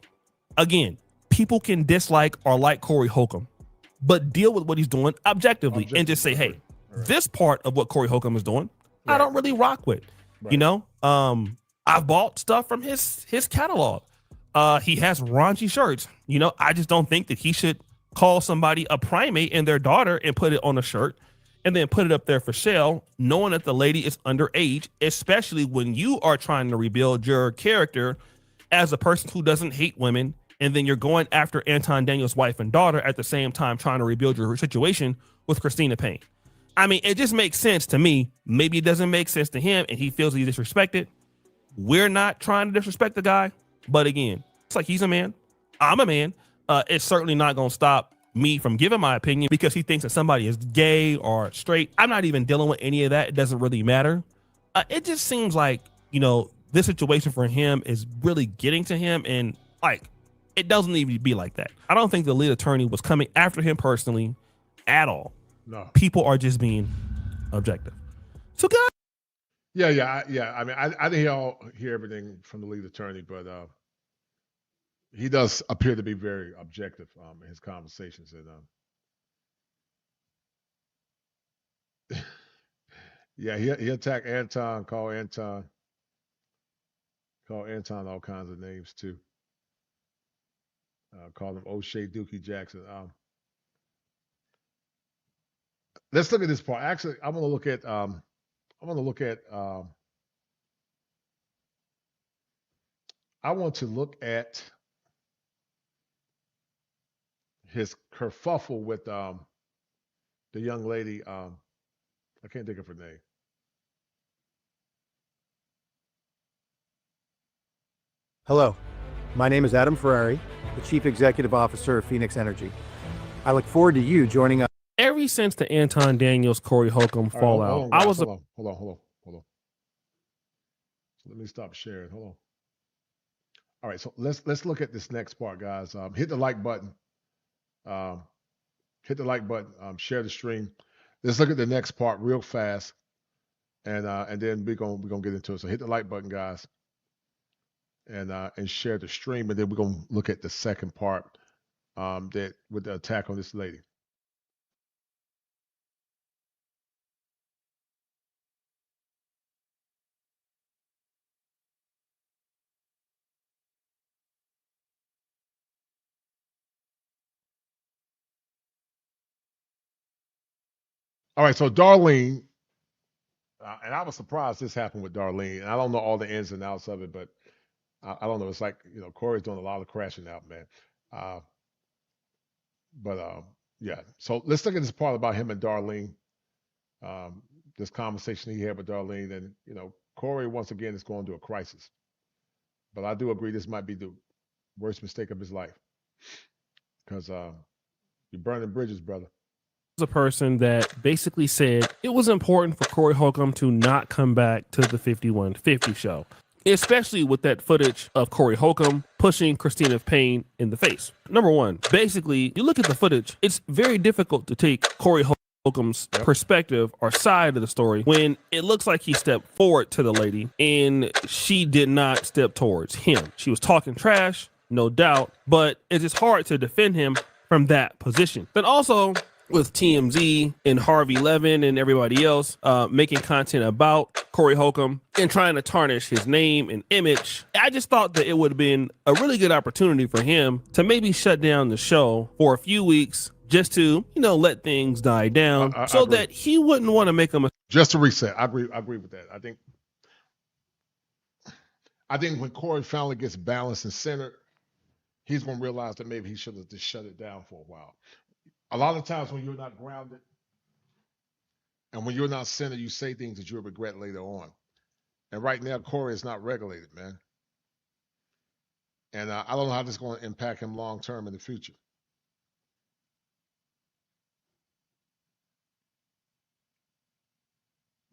Speaker 8: Again, people can dislike or like Corey Holcomb, but deal with what he's doing objectively and just say, hey, this part of what Corey Holcomb is doing, I don't really rock with. I've bought stuff from his catalog. He has raunchy shirts. I just don't think that he should call somebody a primate and their daughter and put it on a shirt and then put it up there for sale, knowing that the lady is underage, especially when you are trying to rebuild your character as a person who doesn't hate women, and then you're going after Anton Daniels' wife and daughter at the same time trying to rebuild your situation with Christina Payne. I mean, it just makes sense to me. Maybe it doesn't make sense to him and he feels he's disrespected. We're not trying to disrespect the guy, but again, it's like he's a man. I'm a man. It's certainly not going to stop me from giving my opinion because he thinks that somebody is gay or straight. I'm not even dealing with any of that. It doesn't really matter. It just seems like, this situation for him is really getting to him, and like, it doesn't even be like that. I don't think the lead attorney was coming after him personally at all.
Speaker 1: No.
Speaker 8: People are just being objective. So, guys.
Speaker 1: Yeah. I mean, I didn't hear everything from the lead attorney, but he does appear to be very objective in his conversations. And yeah, he attacked Anton, called Anton all kinds of names too. Called him O'Shea Dookie Jackson. Let's look at this part. Actually, I want to look at his kerfuffle with the young lady. I can't think of her name.
Speaker 12: Hello, my name is Adam Ferrari, the Chief Executive Officer of Phoenix Energy. I look forward to you joining us.
Speaker 8: Ever since the Anton Daniels, Corey Holcomb fallout,
Speaker 1: Hold on. So let me stop sharing. Hold on. All right, so let's look at this next part, guys. Hit the like button. Share the stream. Let's look at the next part real fast, and then we're gonna get into it. So hit the like button, guys, and share the stream, and then we're gonna look at the second part that with the attack on this lady. All right, so Darlene, and I was surprised this happened with Darlene. And I don't know all the ins and outs of it, but I don't know. It's like, Corey's doing a lot of crashing out, man. Yeah. So let's look at this part about him and Darlene, this conversation he had with Darlene. And, Corey, once again, is going through a crisis. But I do agree this might be the worst mistake of his life because you're burning bridges, brother.
Speaker 8: A person that basically said it was important for Corey Holcomb to not come back to the 5150 show, especially with that footage of Corey Holcomb pushing Christina Payne in the face. Number one, basically, you look at the footage, it's very difficult to take Corey Holcomb's perspective or side of the story when it looks like he stepped forward to the lady and she did not step towards him. She was talking trash, no doubt, but it's just hard to defend him from that position. Then also, with TMZ and Harvey Levin and everybody else making content about Corey Holcomb and trying to tarnish his name and image, I just thought that it would have been a really good opportunity for him to maybe shut down the show for a few weeks just to, let things die down so that he wouldn't want to make a mistake.
Speaker 1: Just to reset. I agree with that. I think when Corey finally gets balanced and centered, he's going to realize that maybe he should have just shut it down for a while. A lot of times when you're not grounded and when you're not centered, you say things that you'll regret later on. And right now, Corey is not regulated, man. And I don't know how this is going to impact him long term in the future.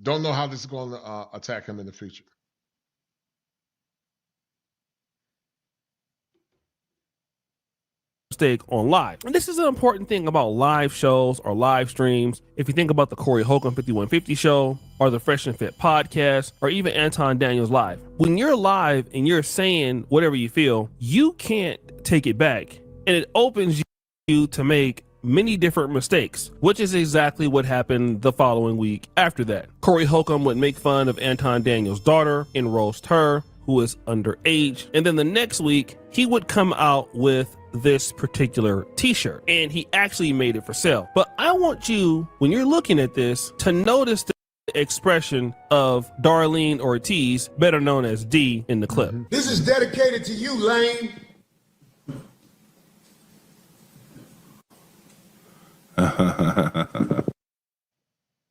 Speaker 1: Don't know how this is going to attack him in the future.
Speaker 8: Mistake on live. And this is an important thing about live shows or live streams. If you think about the Corey Holcomb 5150 show or the Fresh and Fit podcast or even Anton Daniels live, when you're live and you're saying whatever you feel, you can't take it back. And it opens you to make many different mistakes, which is exactly what happened the following week after that. Corey Holcomb would make fun of Anton Daniels' daughter and roast her, who is underage. And then the next week, he would come out with this particular t-shirt and he actually made it for sale. But I want you, when you're looking at this, to notice expression of Darlene Ortiz, better known as D, in the clip.
Speaker 2: This is dedicated to you, Lane.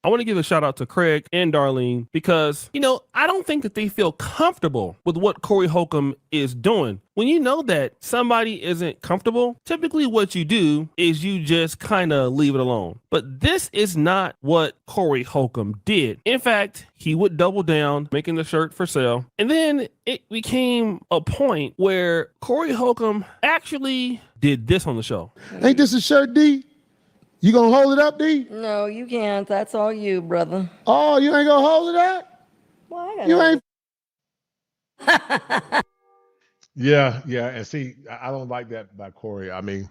Speaker 8: I want to give a shout out to Craig and Darlene because, you know, I don't think that they feel comfortable with what Corey Holcomb is doing. When you know that somebody isn't comfortable, typically what you do is you just kind of leave it alone. But this is not what Corey Holcomb did. In fact, he would double down, making the shirt for sale. And then it became a point where Corey Holcomb actually did this on the show.
Speaker 2: Ain't this a shirt, D? You gonna hold it up, D?
Speaker 13: No, you can't. That's all you, brother.
Speaker 2: Oh, you ain't gonna hold it up?
Speaker 13: Well, I gotta
Speaker 2: You ain't.
Speaker 1: Yeah, yeah. And see, I don't like that by Corey. I mean,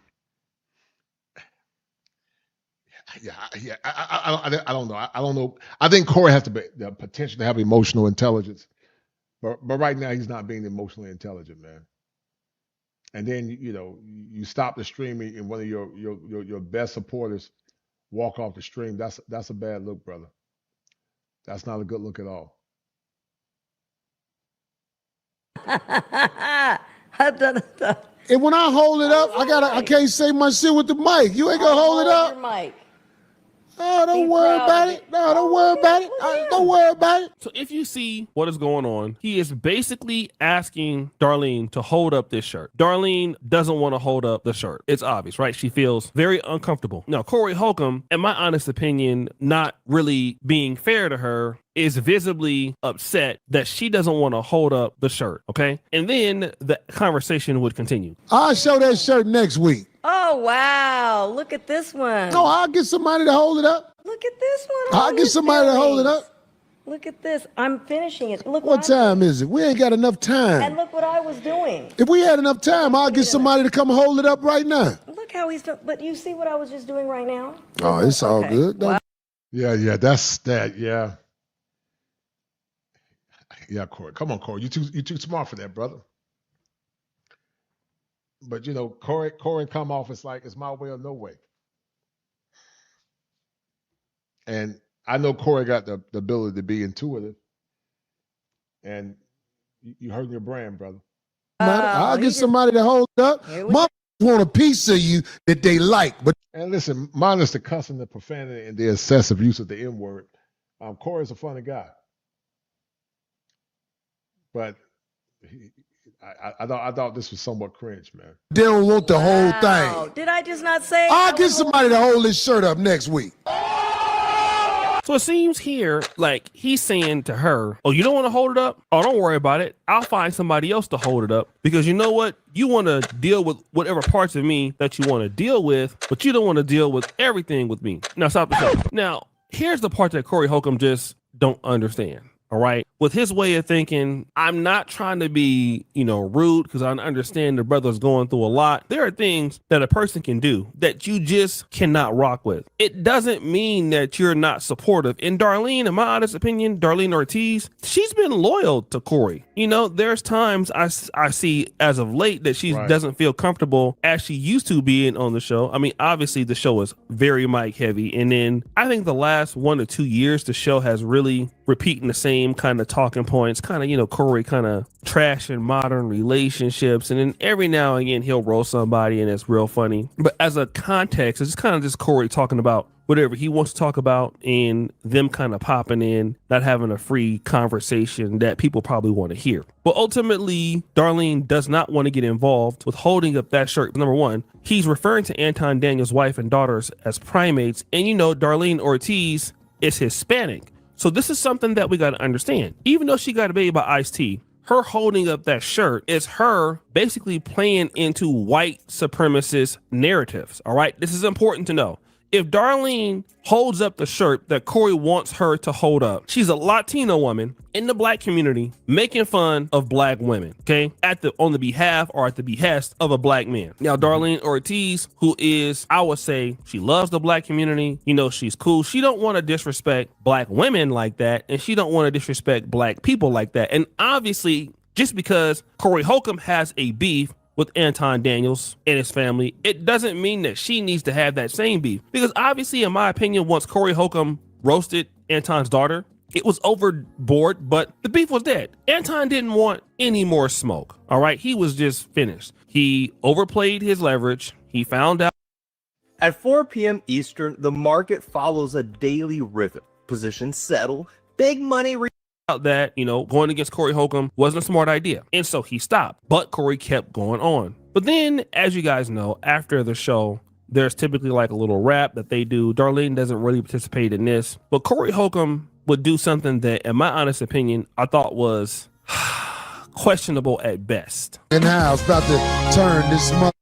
Speaker 1: yeah. I don't know. I don't know. I think Corey has the potential to have emotional intelligence, but right now he's not being emotionally intelligent, man. And then you stop the streaming and one of your best supporters walk off the stream. That's a bad look, brother. That's not a good look at all.
Speaker 2: And when I hold it up, I can't say my shit with the mic. You ain't gonna hold it up.
Speaker 13: Your mic.
Speaker 2: Oh, don't worry about it. No, don't worry about it. Don't worry about it.
Speaker 8: So if you see what is going on, he is basically asking Darlene to hold up this shirt. Darlene doesn't want to hold up the shirt. It's obvious, right? She feels very uncomfortable. Now, Corey Holcomb, in my honest opinion, not really being fair to her, is visibly upset that she doesn't want to hold up the shirt, okay? And then the conversation would continue.
Speaker 2: I'll show that shirt next week.
Speaker 13: Oh, wow. Look at this one.
Speaker 2: No, I'll get somebody to hold it up.
Speaker 13: Look at this one.
Speaker 2: I'll get somebody to hold it up.
Speaker 13: Look at this. I'm finishing it. Look
Speaker 2: What time is it? We ain't got enough time.
Speaker 13: And look what I was doing.
Speaker 2: If we had enough time, I'll get somebody to come hold it up right now.
Speaker 13: Look how he's doing. But you see what I was just doing right now?
Speaker 2: Oh, it's all good.
Speaker 13: Wow.
Speaker 1: Yeah, that's that. Yeah. Yeah, Corey. Come on, Corey. You too smart for that, brother. But Corey come off as like it's my way or no way. And I know Corey got the ability to be intuitive. And you hurting your brand, brother.
Speaker 2: I'll get somebody to hold it up. Mom want a piece of you that they like.
Speaker 1: And listen, minus the cussing, the profanity, and the excessive use of the N-word, Corey's a funny guy. But I thought this was somewhat cringe, man.
Speaker 2: They don't want the whole thing.
Speaker 13: Did I just not say?
Speaker 2: I'll get somebody to hold this shirt up next week.
Speaker 8: So it seems here like he's saying to her, oh, you don't want to hold it up? Oh, don't worry about it. I'll find somebody else to hold it up because you know what? You want to deal with whatever parts of me that you want to deal with, but you don't want to deal with everything with me. Now, stop the show. Now, here's the part that Corey Holcomb just don't understand. All right. With his way of thinking, I'm not trying to be, rude because I understand the brother's going through a lot. There are things that a person can do that you just cannot rock with. It doesn't mean that you're not supportive. And Darlene, in my honest opinion, Darlene Ortiz, she's been loyal to Corey. There's times I see as of late that she doesn't feel comfortable as she used to being on the show. I mean, obviously the show is very mic heavy. And then I think the last 1 to 2 years, the show has really repeating the same kind of talking points, kind of, Corey kind of trashing modern relationships. And then every now and again, he'll roast somebody and it's real funny. But as a context, it's kind of just Corey talking about whatever he wants to talk about and them kind of popping in, not having a free conversation that people probably want to hear. But ultimately, Darlene does not want to get involved with holding up that shirt. Number one, he's referring to Anton Daniels' wife and daughters as primates. And Darlene Ortiz is Hispanic. So this is something that we got to understand. Even though she got a baby by Ice-T, her holding up that shirt is her basically playing into white supremacist narratives. All right. This is important to know. If Darlene holds up the shirt that Corey wants her to hold up, she's a Latino woman in the black community making fun of black women, okay, on the behalf or at the behest of a black man. Now, Darlene Ortiz, who is, I would say, she loves the black community. She's cool. She don't want to disrespect black women like that, and she don't want to disrespect black people like that. And obviously, just because Corey Holcomb has a beef with Anton Daniels and his family, it doesn't mean that she needs to have that same beef. Because obviously, in my opinion, once Corey Holcomb roasted Anton's daughter, It was overboard, but the beef was dead. Anton didn't want any more smoke. All right. He was just finished. He overplayed his leverage. He found out.
Speaker 14: At 4 p.m. Eastern, the market follows a daily rhythm. Positions settle, big money.
Speaker 8: That, going against Corey Holcomb wasn't a smart idea. And so he stopped. But Corey kept going on. But then, as you guys know, after the show, there's typically like a little rap that they do. Darlene doesn't really participate in this. But Corey Holcomb would do something that, in my honest opinion, I thought was questionable at best.
Speaker 2: And now it's about to turn this month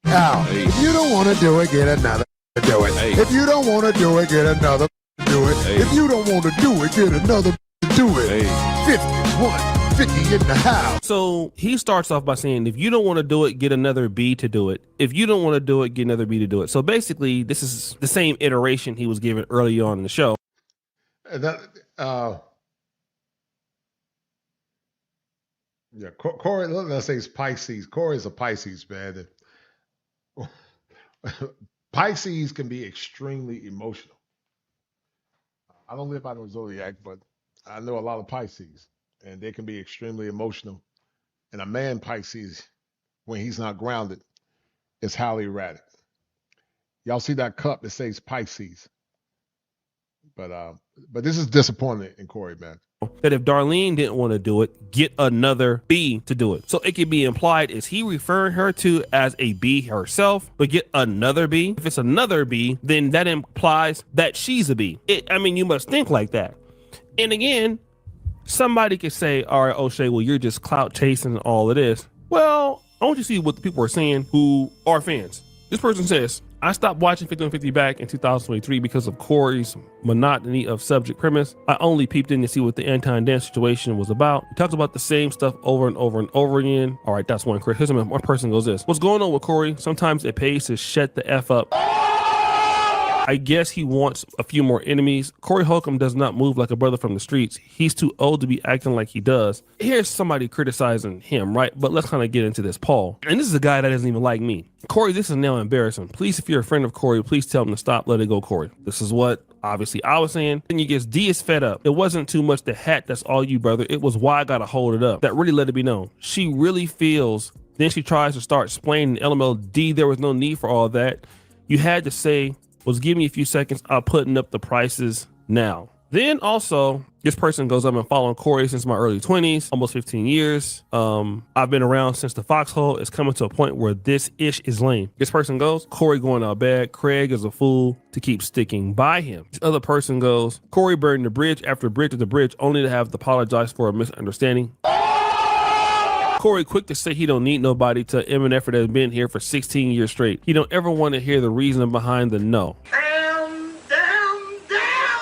Speaker 2: out.
Speaker 4: Hey.
Speaker 2: If you don't want to do it, get another do it.
Speaker 4: Hey.
Speaker 2: If you don't want to do it, get another do it.
Speaker 4: Hey.
Speaker 2: If you don't want to do it, get another do it.
Speaker 4: Hey.
Speaker 2: 50 in the house.
Speaker 8: So he starts off by saying, if you don't want to do it, get another B to do it. If you don't want to do it, get another B to do it. So basically, this is the same iteration he was given early on in the show.
Speaker 1: Corey, let's say it's Pisces. Corey is a Pisces, man. Pisces can be extremely emotional. I don't live by the zodiac, but I know a lot of Pisces, and they can be extremely emotional. And a man Pisces, when he's not grounded, is highly erratic. Y'all see that cup that says Pisces. But this is disappointing in Corey, man.
Speaker 8: That if Darlene didn't want to do it, get another B to do it. So it could be implied, is he referring her to as a B herself, but get another B? If it's another B, then that implies that she's a B. You must think like that. And again, somebody could say, all right, O'Shea, well, you're just clout chasing and all of this. Well, I want you to see what the people are saying who are fans. This person says, I stopped watching 5150 back in 2023 because of Corey's monotony of subject premise. I only peeped in to see what the Anton dance situation was about. He talks about the same stuff over and over and over again. All right, that's one criticism. One person goes this. What's going on with Corey? Sometimes it pays to shut the F up. I guess he wants a few more enemies. Corey Holcomb does not move like a brother from the streets. He's too old to be acting like he does. Here's somebody criticizing him, right? But let's kind of get into this. Paul. And this is a guy that doesn't even like me. Corey, this is now embarrassing. Please, if you're a friend of Corey, please tell him to stop. Let it go, Corey. This is what obviously I was saying. Then you get D is fed up. It wasn't too much the hat. That's all you, brother. It was why I got to hold it up. That really let it be known. She really feels. Then she tries to start explaining LML D. There was no need for all that. You had to say, was give me a few seconds. I'm putting up the prices now. Then also, this person goes, I've been following Corey since my early 20s, almost 15 years. I've been around since the foxhole. It's coming to a point where this ish is lame. This person goes, Corey going out bad. Craig is a fool to keep sticking by him. This other person goes, Corey burned the bridge after bridge after bridge, only to have to apologize for a misunderstanding. Corey quick to say he don't need nobody to MNF that has been here for 16 years straight. He don't ever want to hear the reason behind the no.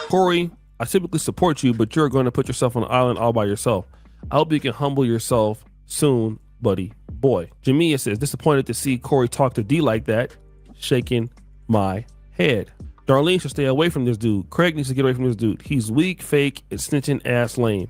Speaker 8: Corey, I typically support you, but you're going to put yourself on an island all by yourself. I hope you can humble yourself soon, buddy boy. Jamia says, disappointed to see Corey talk to D like that. Shaking my head. Darlene should stay away from this dude. Craig needs to get away from this dude. He's weak, fake, and snitching ass lame.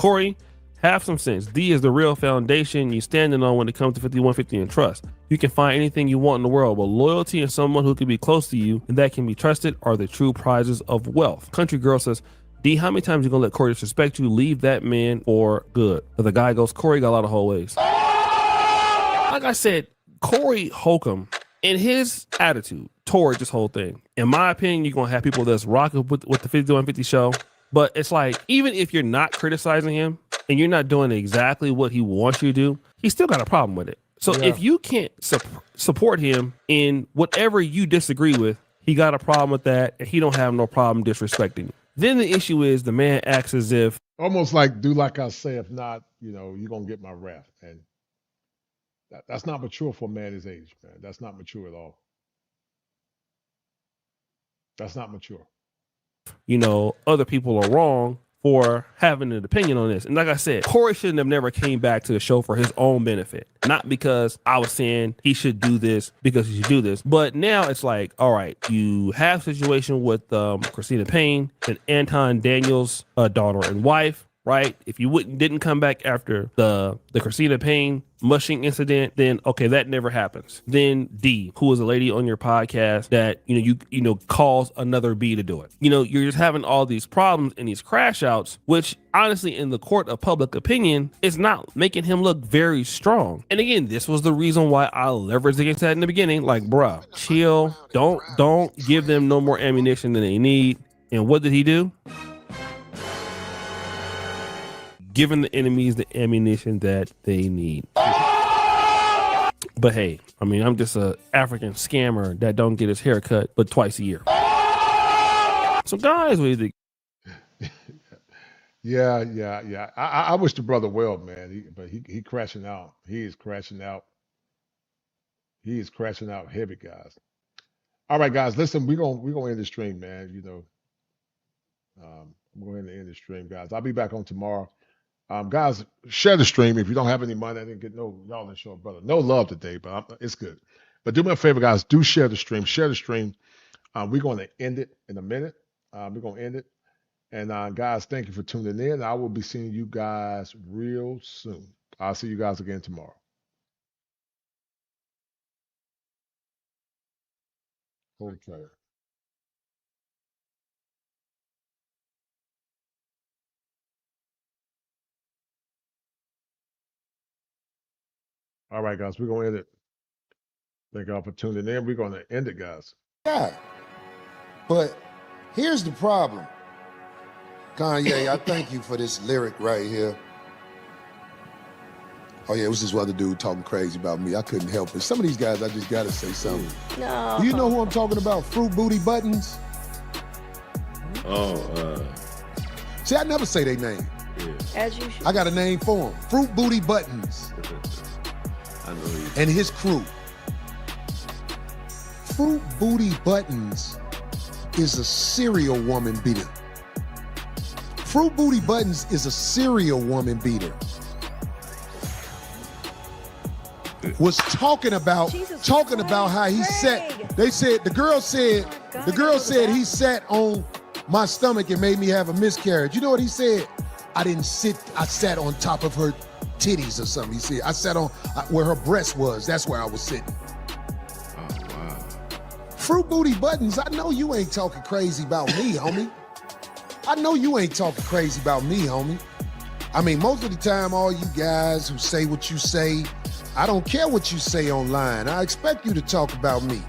Speaker 8: Corey, have some sense. D is the real foundation you're standing on when it comes to 5150 and trust. You can find anything you want in the world, but loyalty and someone who can be close to you and that can be trusted are the true prizes of wealth. Country girl says, D, how many times you gonna let Corey disrespect you? Leave that man for good. But the guy goes, Corey got a lot of whole ways. Like I said, Corey Holcomb and his attitude toward this whole thing, in my opinion, you're gonna have people that's rocking with the 5150 show. But it's like, even if you're not criticizing him and you're not doing exactly what he wants you to do, he's still got a problem with it. So if you can't support him in whatever you disagree with, he got a problem with that, and he don't have no problem disrespecting you. Then the issue is the man acts as if
Speaker 1: almost like, do like I say, if not, you're gonna get my wrath. And that's not mature for a man his age, man. That's not mature at all. That's not mature.
Speaker 8: Other people are wrong for having an opinion on this. And like I said, Corey shouldn't have never came back to the show for his own benefit. Not because I was saying he should do this, because he should do this. But now it's like, all right, you have a situation with Christina Payne and Anton Daniels' daughter and wife. right? If you didn't come back after the Christina Payne mushing incident, then okay, that never happens. Then D, who was a lady on your podcast that you calls another B to do it. You're just having all these problems and these crash outs, which honestly, in the court of public opinion, is not making him look very strong. And again, this was the reason why I leveraged against that in the beginning. Like, bruh, chill. Don't give them no more ammunition than they need. And what did he do? Giving the enemies the ammunition that they need. But hey, I mean, I'm just a African scammer that don't get his hair cut but twice a year. So guys, what do you think?
Speaker 1: Yeah. I wish the brother well, man. But he crashing out. He is crashing out. He is crashing out heavy, guys. All right, guys. Listen, we're gonna end the stream, man. We're going to end the stream, guys. I'll be back on tomorrow. Guys, share the stream. If you don't have any money, I didn't get y'all didn't show brother. No love today, but it's good. But do me a favor, guys. Do share the stream. Share the stream. We're going to end it in a minute. We're going to end it. And guys, thank you for tuning in. I will be seeing you guys real soon. I'll see you guys again tomorrow. Okay. All right, guys, we're going to end it. Thank y'all for tuning in. We're going to end it, guys.
Speaker 2: Yeah. But here's the problem. Kanye, I thank you for this lyric right here. Oh, yeah, it was this other dude talking crazy about me. I couldn't help it. Some of these guys, I just got to say something.
Speaker 13: No.
Speaker 2: Do you know who I'm talking about? Fruit Booty Buttons? See, I never say their name.
Speaker 13: As you should.
Speaker 2: I got a name for him. Fruit Booty Buttons.
Speaker 4: I know you.
Speaker 2: And his crew. Fruit Booty Buttons is a serial woman beater. Fruit Booty Buttons is a serial woman beater. Was talking about how he sat. They said the girl said he sat on my stomach and made me have a miscarriage. You know what he said? I didn't sit. I sat on top of her titties or something. He said I sat on where her breast was. That's where I was sitting.
Speaker 4: Oh wow.
Speaker 2: Fruit Booty Buttons. I know you ain't talking crazy about me, homie. I know you ain't talking crazy about me, homie. I mean, most of the time, all you guys who say what you say, I don't care what you say online. I expect you to talk about me.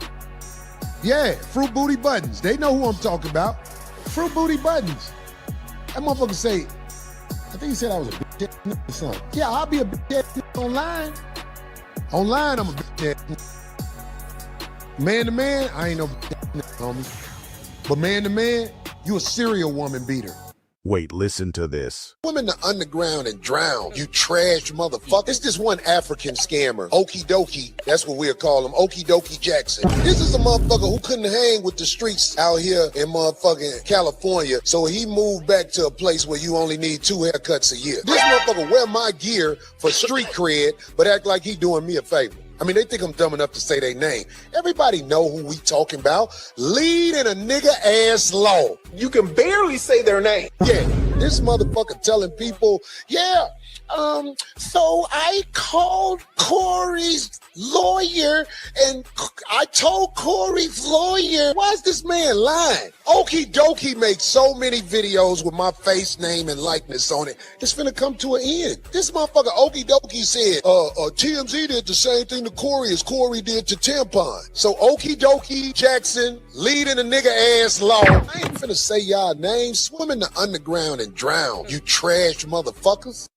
Speaker 2: Yeah, Fruit Booty Buttons. They know who I'm talking about. Fruit Booty Buttons. That motherfucker say, I think he said I was a bitch ass or something. Yeah, I'll be a bitch ass online. Online, I'm a bitch ass. Man to man, I ain't no bitch ass homie. But man to man, you a serial woman beater.
Speaker 3: Wait, listen to this.
Speaker 2: Swim in the underground and drown, you trash motherfucker. It's this one African scammer, Okie Dokie, that's what we'll call him, Okie Dokie Jackson. This is a motherfucker who couldn't hang with the streets out here in motherfucking California, so he moved back to a place where you only need 2 haircuts a year. This motherfucker wear my gear for street cred, but act like he doing me a favor. I mean, they think I'm dumb enough to say their name. Everybody know who we talking about. Lead in a nigga ass law. You can barely say their name. Yeah, this motherfucker telling people, yeah, so I called Corey's lawyer and I told Corey's lawyer, why is this man lying? Okie Dokie makes so many videos with my face, name, and likeness on it. It's finna come to an end. This motherfucker Okie Dokie said, TMZ did the same thing to Corey as Corey did to Tampon. So Okie Dokie Jackson, leading a nigga ass law. I ain't finna say y'all names. Swim in the underground and drown, you trash motherfuckers.